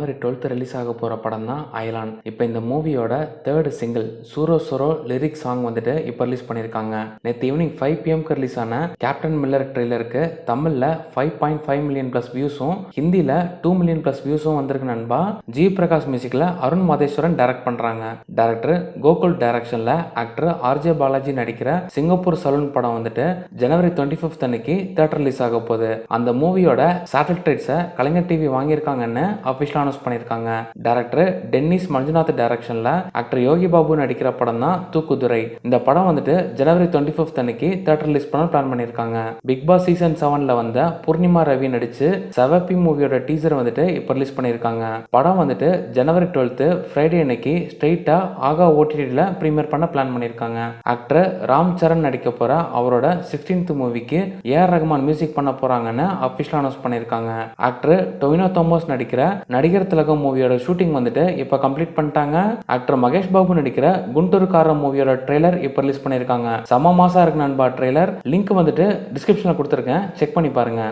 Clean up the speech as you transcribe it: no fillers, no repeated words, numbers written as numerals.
ஜனவரி 12 release ஆக போகிற படம் தான் அயலான். இப்போ இந்த மூவியோட third single சூரோ Zorro lyric song வந்துட்டு இப்போ ரிலீஸ் பண்ணியிருக்காங்க. நேற்று ஈவினிங் 5 PM ரிலீஸ் ஆன கேப்டன் மில்லர் ட்ரெய்லருக்கு தமிழில் 5.5 மில்லியன் ப்ளஸ் வியூஸும் ஹிந்தியில் 2 மில்லியன் ப்ளஸ் வியூஸும் வந்திருக்கு நண்பா. ஜி பிரகாஷ் மியூசிக்கில் அருண் மாதேஸ்வரன் டைரக்ட் பண்ணுறாங்க. டைரக்டர் கோகுல் டைரக்ஷனில் ஆக்டர் ஆர்ஜே பாலாஜி நடிக்கிற சிங்கப்பூர் சலூன் படம் வந்துட்டு ஜனவரி 25 அன்னைக்கு தியேட்டர் ரிலீஸ் ஆக போகுது. அந்த மூவியோட சேட்டலைட் ரைட்ஸை கலைஞர் டிவி வாங்கியிருக்காங்கன்னு அபிஷியலா அனௌன்ஸ் பண்ணியிருக்காங்க. டைரக்டர் டென்னிஸ் மஞ்சுநாத் டைரக்ஷன்ல ஆக்டர் யோகி பாபு நடிக்கிற படம் தான் தூக்குதுரை. இந்த படம் வந்துட்டு ஜனவரி 25 அன்னைக்கு தியேட்டர் ரிலீஸ் பண்ண பிளான் பண்ணியிருக்காங்க. பிக் பாஸ் சீசன் 7ல வந்த பூர்ணிமா ரவி நடிச்சு செவப்பி மூவியோட டீசர் வந்துட்டு இப்போ ரிலீஸ் பண்ணியிருக்காங்க. படம் வந்துட்டு ஜனவரி 12 ஃப்ரைடே அன்னைக்கு ஸ்ட்ரெயிட்டா ஆகா ஓடிடியில் ப்ரீமியர் பண்ண பிளான் பண்ணியிருக்காங்க. ஆக்டர் ராம் சரண் நடிக்க போற அவரோட 16th மூவிக்கு ஏஆர் ரஹ்மான் மியூசிக் பண்ண போறாங்கன்னு அபிஷியலா அனௌன்ஸ் பண்ணியிருக்காங்க. ஆக்டர் டொவினோ தாமஸ் நடிக்கிற நடிகர் திலகம் மூவியோட ஷூட்டிங் வந்துட்டு இப்போ கம்ப்ளீட் பண்ணிட்டாங்க. ஆக்டர் மகேஷ் பாபு நடிக்கிற குண்டூர்காரர் மூவியோட ட்ரெய்லர் இப்போ ரிலீஸ் பண்ணியிருக்காங்க. செம மாசா இருக்கு நண்பா ட்ரெய்லர். லிங்க் வந்துட்டு டிஸ்கிரிப்ஷன்ல கொடுத்துருக்கேன், செக் பண்ணி பாருங்க.